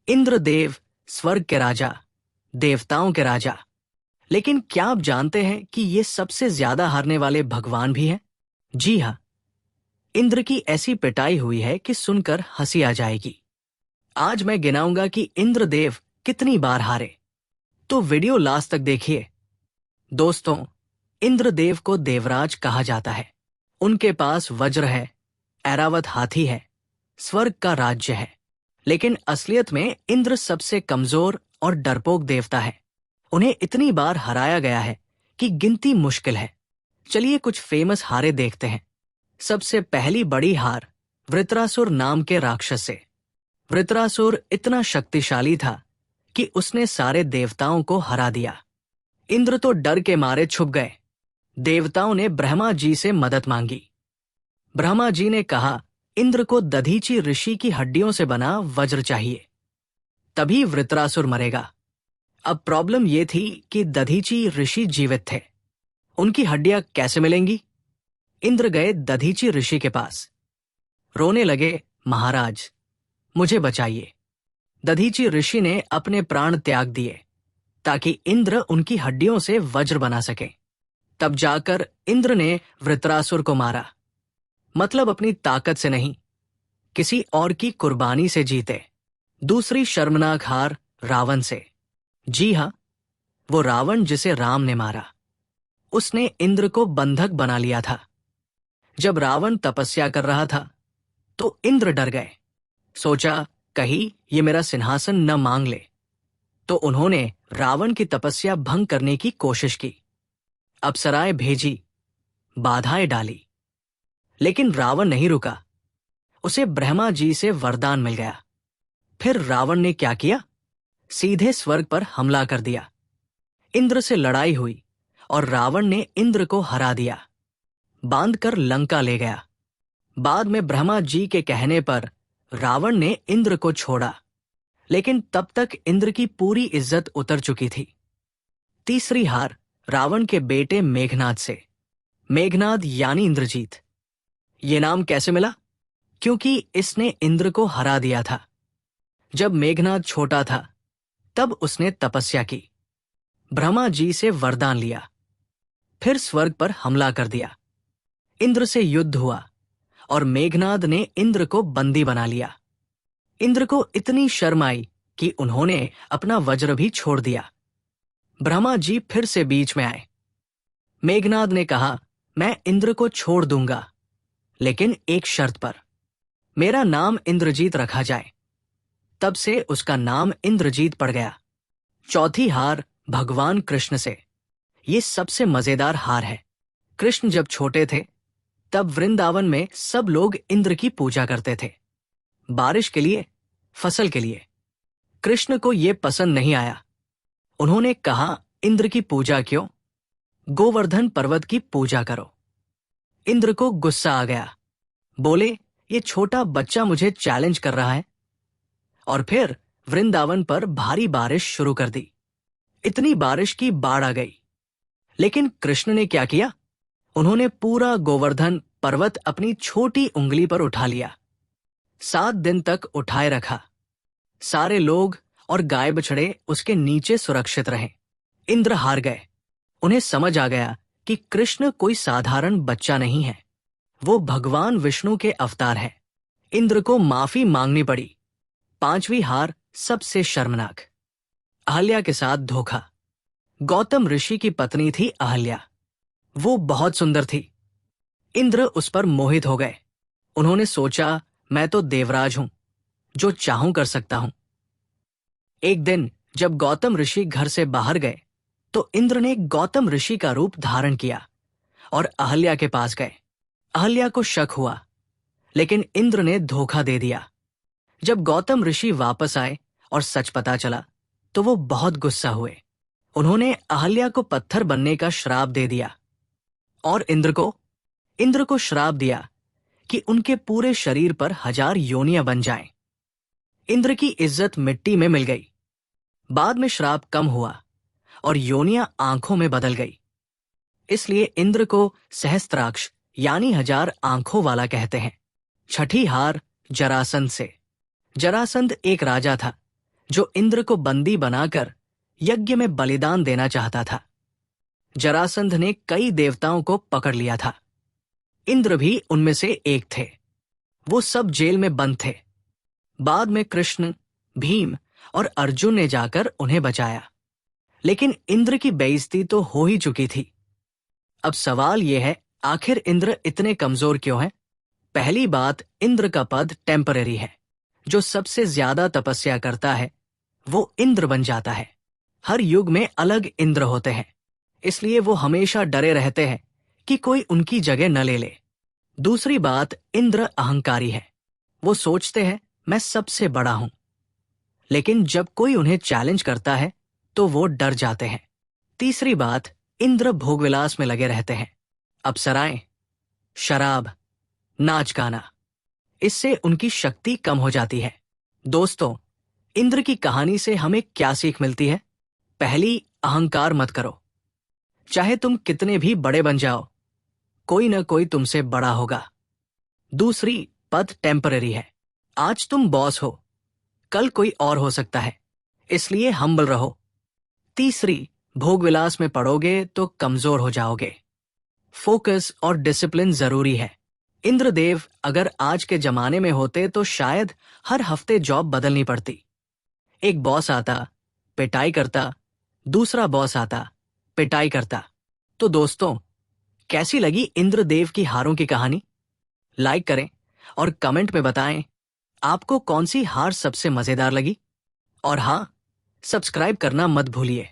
इंद्रदेव स्वर्ग के राजा, देवताओं के राजा। लेकिन क्या आप जानते हैं कि ये सबसे ज्यादा हारने वाले भगवान भी हैं? जी हाँ, इंद्र की ऐसी पिटाई हुई है कि सुनकर हंसी आ जाएगी। आज मैं गिनाऊंगा कि इंद्रदेव कितनी बार हारे, तो वीडियो लास्ट तक देखिए। दोस्तों, इंद्रदेव को देवराज कहा जाता है। उनके पास वज्र है, ऐरावत हाथी है, स्वर्ग का राज्य है। लेकिन असलियत में इंद्र सबसे कमजोर और डरपोक देवता है। उन्हें इतनी बार हराया गया है कि गिनती मुश्किल है। चलिए कुछ फेमस हारे देखते हैं। सबसे पहली बड़ी हार वृत्रासुर नाम के राक्षस से। वृत्रासुर इतना शक्तिशाली था कि उसने सारे देवताओं को हरा दिया। इंद्र तो डर के मारे छुप गए। देवताओं ने ब्रह्मा जी से मदद मांगी। ब्रह्मा जी ने कहा, इंद्र को दधीची ऋषि की हड्डियों से बना वज्र चाहिए, तभी वृत्रासुर मरेगा। अब प्रॉब्लम यह थी कि दधीची ऋषि जीवित थे। उनकी हड्डियां कैसे मिलेंगी? इंद्र गए दधीची ऋषि के पास, रोने लगे, महाराज मुझे बचाइए। दधीची ऋषि ने अपने प्राण त्याग दिए ताकि इंद्र उनकी हड्डियों से वज्र बना सके। तब जाकर इंद्र ने वृत्रासुर को मारा। मतलब अपनी ताकत से नहीं, किसी और की कुर्बानी से जीते। दूसरी शर्मनाक हार रावण से। जी हाँ, वो रावण जिसे राम ने मारा। उसने इंद्र को बंधक बना लिया था। जब रावण तपस्या कर रहा था तो इंद्र डर गए। सोचा कहीं ये मेरा सिंहासन न मांग ले, तो उन्होंने रावण की तपस्या भंग करने की कोशिश की। अप्सराएं भेजी, बाधाएं डाली, लेकिन रावण नहीं रुका। उसे ब्रह्मा जी से वरदान मिल गया। फिर रावण ने क्या किया? सीधे स्वर्ग पर हमला कर दिया। इंद्र से लड़ाई हुई और रावण ने इंद्र को हरा दिया, बांधकर लंका ले गया। बाद में ब्रह्मा जी के कहने पर रावण ने इंद्र को छोड़ा, लेकिन तब तक इंद्र की पूरी इज्जत उतर चुकी थी। तीसरी हार रावण के बेटे मेघनाद से। मेघनाद यानी इंद्रजीत। ये नाम कैसे मिला? क्योंकि इसने इंद्र को हरा दिया था। जब मेघनाद छोटा था तब उसने तपस्या की, ब्रह्मा जी से वरदान लिया, फिर स्वर्ग पर हमला कर दिया। इंद्र से युद्ध हुआ और मेघनाद ने इंद्र को बंदी बना लिया। इंद्र को इतनी शर्म आई कि उन्होंने अपना वज्र भी छोड़ दिया। ब्रह्मा जी फिर से बीच में आए। मेघनाद ने कहा, मैं इंद्र को छोड़ दूंगा, लेकिन एक शर्त पर, मेरा नाम इंद्रजीत रखा जाए। तब से उसका नाम इंद्रजीत पड़ गया। चौथी हार भगवान कृष्ण से। ये सबसे मजेदार हार है। कृष्ण जब छोटे थे तब वृंदावन में सब लोग इंद्र की पूजा करते थे, बारिश के लिए, फसल के लिए। कृष्ण को यह पसंद नहीं आया। उन्होंने कहा, इंद्र की पूजा क्यों? गोवर्धन पर्वत की पूजा करो। इंद्र को गुस्सा आ गया। बोले, ये छोटा बच्चा मुझे चैलेंज कर रहा है। और फिर वृंदावन पर भारी बारिश शुरू कर दी। इतनी बारिश की बाढ़ आ गई। लेकिन कृष्ण ने क्या किया? उन्होंने पूरा गोवर्धन पर्वत अपनी छोटी उंगली पर उठा लिया। 7 दिन तक उठाए रखा। सारे लोग और गाय बछड़े उसके नीचे सुरक्षित रहे। इंद्र हार गए। उन्हें समझ आ गया कि कृष्ण कोई साधारण बच्चा नहीं है, वो भगवान विष्णु के अवतार है। इंद्र को माफी मांगनी पड़ी। पांचवी हार सबसे शर्मनाक, अहल्या के साथ धोखा। गौतम ऋषि की पत्नी थी अहल्या। वो बहुत सुंदर थी। इंद्र उस पर मोहित हो गए। उन्होंने सोचा, मैं तो देवराज हूं, जो चाहूं कर सकता हूं। एक दिन जब गौतम ऋषि घर से बाहर गए तो इंद्र ने गौतम ऋषि का रूप धारण किया और अहल्या के पास गए। अहल्या को शक हुआ, लेकिन इंद्र ने धोखा दे दिया। जब गौतम ऋषि वापस आए और सच पता चला तो वो बहुत गुस्सा हुए। उन्होंने अहल्या को पत्थर बनने का श्राप दे दिया और इंद्र को श्राप दिया कि उनके पूरे शरीर पर 1000 योनियां बन जाएं। इंद्र की इज्जत मिट्टी में मिल गई। बाद में श्राप कम हुआ और योनियां आंखों में बदल गई। इसलिए इंद्र को सहस्त्राक्ष यानी 1000 आंखों वाला कहते हैं। छठी हार जरासंध से। जरासंध एक राजा था जो इंद्र को बंदी बनाकर यज्ञ में बलिदान देना चाहता था। जरासंध ने कई देवताओं को पकड़ लिया था। इंद्र भी उनमें से एक थे। वो सब जेल में बंद थे। बाद में कृष्ण, भीम और अर्जुन ने जाकर उन्हें बचाया, लेकिन इंद्र की बेइज्जती तो हो ही चुकी थी। अब सवाल यह है, आखिर इंद्र इतने कमजोर क्यों हैं? पहली बात, इंद्र का पद टेम्पररी है। जो सबसे ज्यादा तपस्या करता है वो इंद्र बन जाता है। हर युग में अलग इंद्र होते हैं, इसलिए वो हमेशा डरे रहते हैं कि कोई उनकी जगह न ले ले। दूसरी बात, इंद्र अहंकारी है। वो सोचते हैं मैं सबसे बड़ा हूं, लेकिन जब कोई उन्हें चैलेंज करता है तो वो डर जाते हैं। तीसरी बात, इंद्र भोगविलास में लगे रहते हैं। अप्सराएं, शराब, नाच गाना, इससे उनकी शक्ति कम हो जाती है। दोस्तों, इंद्र की कहानी से हमें क्या सीख मिलती है? पहली, अहंकार मत करो। चाहे तुम कितने भी बड़े बन जाओ, कोई न कोई तुमसे बड़ा होगा। दूसरी, पद टेम्पररी है। आज तुम बॉस हो, कल कोई और हो सकता है, इसलिए हम्बल रहो। तीसरी, भोगविलास में पड़ोगे तो कमजोर हो जाओगे। फोकस और डिसिप्लिन जरूरी है। इंद्रदेव अगर आज के जमाने में होते तो शायद हर हफ्ते जॉब बदलनी पड़ती। एक बॉस आता, पिटाई करता, दूसरा बॉस आता, पिटाई करता। तो दोस्तों, कैसी लगी इंद्रदेव की हारों की कहानी? लाइक करें और कमेंट में बताएं आपको कौन सी हार सबसे मजेदार लगी। और हाँ, सब्सक्राइब करना मत भूलिए।